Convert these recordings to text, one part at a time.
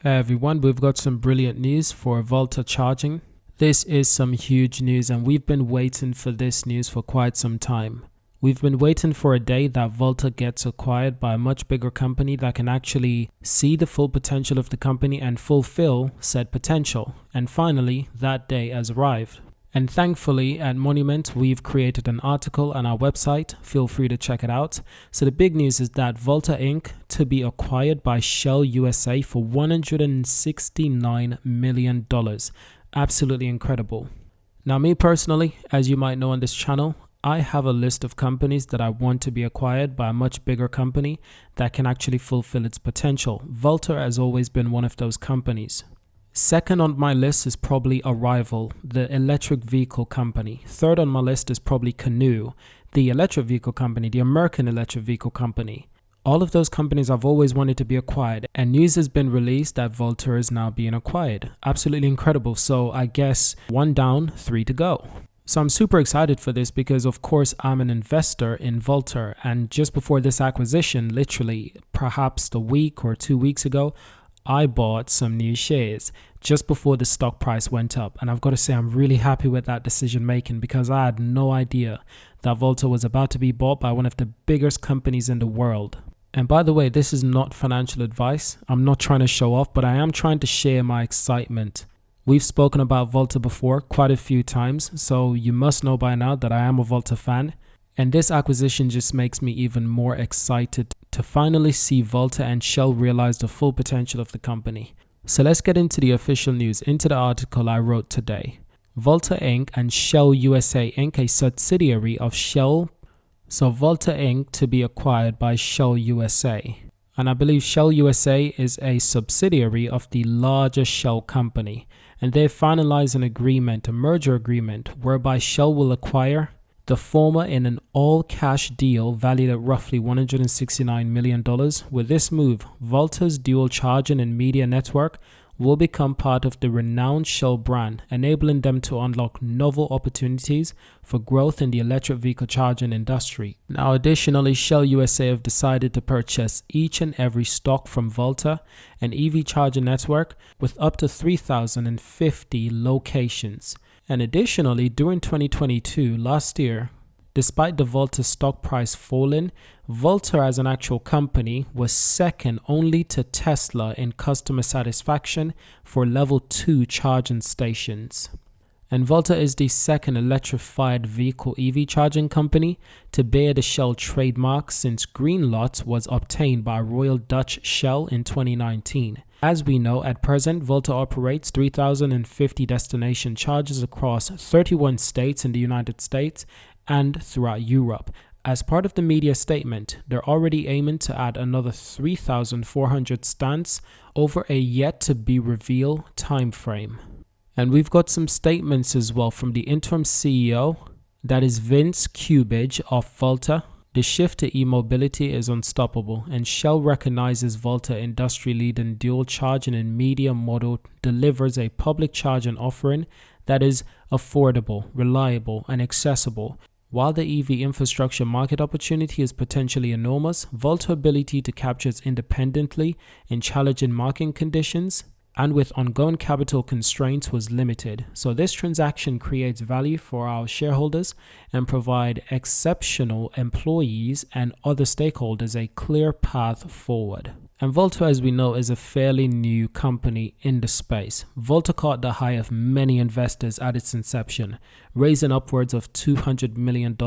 Hey everyone, we've got some brilliant news for Volta charging. This is some huge news and we've been waiting for this news for quite some time. We've been waiting for a day that Volta gets acquired by a much bigger company that can actually see the full potential of the company and fulfill said potential. And finally, that day has arrived. And thankfully, at Monument, we've created an article on our website. Feel free to check it out. So the big news is that Volta Inc. to be acquired by Shell USA for $169 million. Absolutely incredible. Now, me personally, as you might know on this channel, I have a list of companies that I want to be acquired by a much bigger company that can actually fulfill its potential. Volta has always been one of those companies. Second on my list is probably Arrival, the electric vehicle company. Third on my list is probably Canoe, the electric vehicle company, the American electric vehicle company. All of those companies I've always wanted to be acquired, and news has been released that Volta is now being acquired. Absolutely incredible. So I guess 1 down, 3 to go. So I'm super excited for this because of course I'm an investor in Volta, and just before this acquisition, literally perhaps a week or 2 weeks ago, I bought some new shares just before the stock price went up. And I've got to say, I'm really happy with that decision making because I had no idea that Volta was about to be bought by one of the biggest companies in the world. And by the way, this is not financial advice. I'm not trying to show off, but I am trying to share my excitement. We've spoken about Volta before quite a few times, so you must know by now that I am a Volta fan. And this acquisition just makes me even more excited to finally see Volta and Shell realize the full potential of the company. So let's get into the official news, into the article I wrote today. Volta Inc. and Shell USA Inc., a subsidiary of Shell. So Volta Inc. to be acquired by Shell USA. And I believe Shell USA is a subsidiary of the larger Shell company. And they've finalized an agreement, a merger agreement, whereby Shell will acquire the former in an all-cash deal valued at roughly $169 million. With this move, Volta's dual charging and media network will become part of the renowned Shell brand, enabling them to unlock novel opportunities for growth in the electric vehicle charging industry. Now, additionally, Shell USA have decided to purchase each and every stock from Volta, an EV charging network with up to 3,050 locations. And additionally, during 2022, last year, despite the Volta stock price falling, Volta as an actual company was second only to Tesla in customer satisfaction for level 2 charging stations. And Volta is the second electrified vehicle EV charging company to bear the Shell trademark since Green Lot was obtained by Royal Dutch Shell in 2019. As we know, at present, Volta operates 3,050 destination chargers across 31 states in the United States and throughout Europe. As part of the media statement, they're already aiming to add another 3,400 stands over a yet-to-be-revealed timeframe. And we've got some statements as well from the interim CEO, that is Vince Kubich of Volta. The shift to e-mobility is unstoppable, and Shell recognizes Volta industry-leading dual charging and media model delivers a public charging offering that is affordable, reliable, and accessible. While the EV infrastructure market opportunity is potentially enormous, Volta's ability to capture it independently in challenging market conditions and with ongoing capital constraints was limited. So this transaction creates value for our shareholders and provide exceptional employees and other stakeholders a clear path forward. And Volta, as we know, is a fairly new company in the space. Volta caught the eye of many investors at its inception, raising upwards of $200 million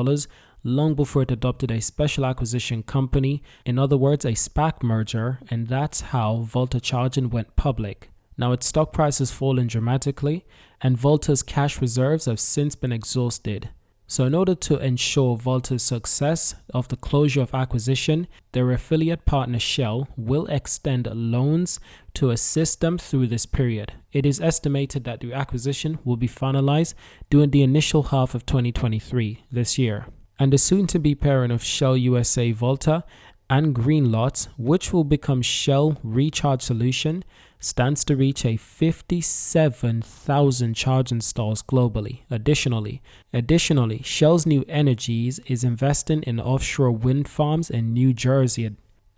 long before it adopted a special acquisition company, in other words, a SPAC merger, and that's how Volta Charging went public. Now its stock price has fallen dramatically, and Volta's cash reserves have since been exhausted. So in order to ensure Volta's success of the closure of acquisition, their affiliate partner Shell will extend loans to assist them through this period. It is estimated that the acquisition will be finalized during the initial half of 2023 this year. And the soon-to-be parent of Shell USA Volta and Green Lot, which will become Shell Recharge Solution, stands to reach a 57,000 charging stalls globally. Additionally, Shell's New Energies is investing in offshore wind farms in New Jersey.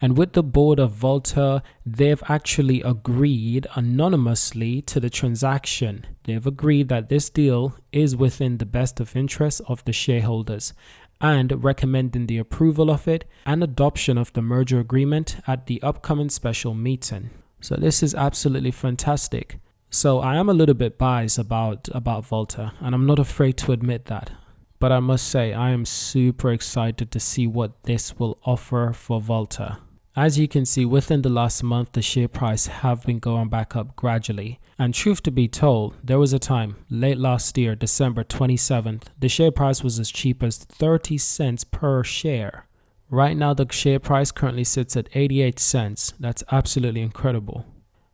And with the board of Volta, they've actually agreed anonymously to the transaction. They've agreed that this deal is within the best of interests of the shareholders and recommending the approval of it and adoption of the merger agreement at the upcoming special meeting. So this is absolutely fantastic. So I am a little bit biased about Volta, and I'm not afraid to admit that. But I must say, I am super excited to see what this will offer for Volta. As you can see, within the last month, the share price have been going back up gradually. And truth to be told, there was a time, late last year, December 27th, the share price was as cheap as 30 cents per share. Right now, the share price currently sits at 88 cents. That's absolutely incredible.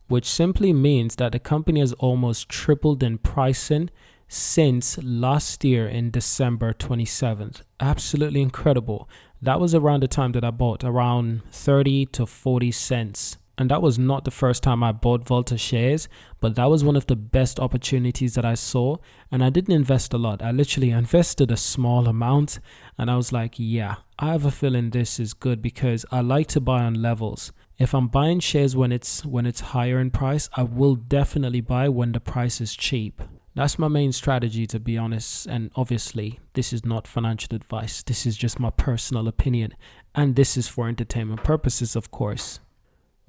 Which simply means that the company has almost tripled in pricing since last year in December 27th. Absolutely incredible. That was around the time that I bought, around 30 to 40 cents. And that was not the first time I bought Volta shares, but that was one of the best opportunities that I saw. And I didn't invest a lot. I literally invested a small amount, and I was like, yeah, I have a feeling this is good because I like to buy on levels. If I'm buying shares when it's higher in price, I will definitely buy when the price is cheap. That's my main strategy, to be honest, and obviously this is not financial advice. This is just my personal opinion, and this is for entertainment purposes, of course.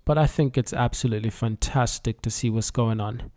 But I think it's absolutely fantastic to see what's going on.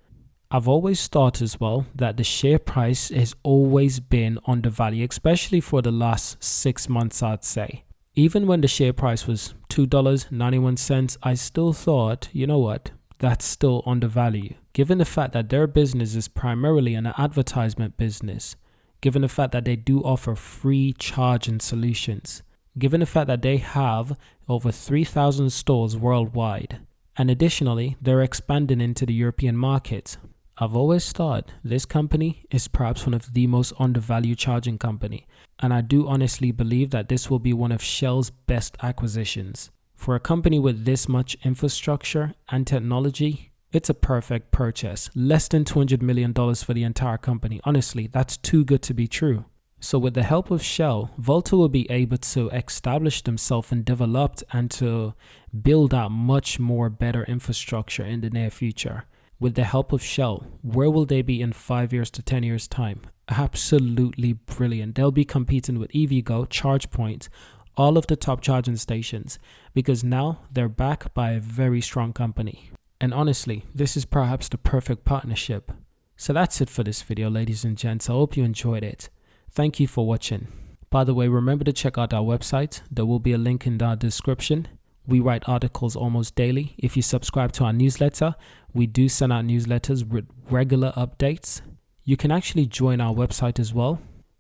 I've always thought as well that the share price has always been undervalued, especially for the last 6 months, I'd say. Even when the share price was $2.91, I still thought, you know what, that's still undervalued. Given the fact that their business is primarily an advertisement business, given the fact that they do offer free charging solutions, given the fact that they have over 3,000 stores worldwide, and additionally, they're expanding into the European market. I've always thought this company is perhaps one of the most undervalued charging company, and I do honestly believe that this will be one of Shell's best acquisitions. For a company with this much infrastructure and technology, it's a perfect purchase. Less than $200 million for the entire company. Honestly, that's too good to be true. So with the help of Shell, Volta will be able to establish themselves and develop and to build out much more better infrastructure in the near future. With the help of Shell, where will they be in 5 years to 10 years time? Absolutely brilliant. They'll be competing with EVgo, ChargePoint, all of the top charging stations, because now they're backed by a very strong company. And honestly, this is perhaps the perfect partnership. So that's it for this video, ladies and gents. I hope you enjoyed it. Thank you for watching. By the way, remember to check out our website. There will be a link in the description. We write articles almost daily. If you subscribe to our newsletter, we do send out newsletters with regular updates. You can actually join our website as well.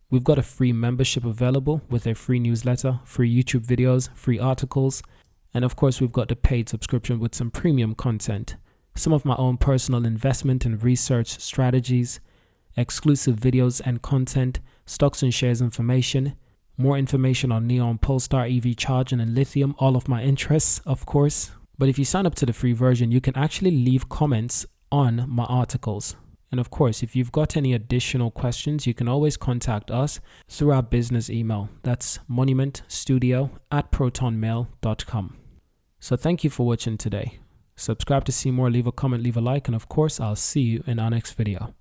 We've got a free membership available with a free newsletter, free YouTube videos, free articles, and of course we've got the paid subscription with some premium content, some of my own personal investment and research strategies, exclusive videos and content, stocks and shares information, more information on neon, Polestar, EV charging and lithium, all of my interests, of course. But if you sign up to the free version, you can actually leave comments on my articles. And of course, if you've got any additional questions, you can always contact us through our business email. That's monumentstudio@protonmail.com. So thank you for watching today. Subscribe to see more, leave a comment, leave a like, and of course, I'll see you in our next video.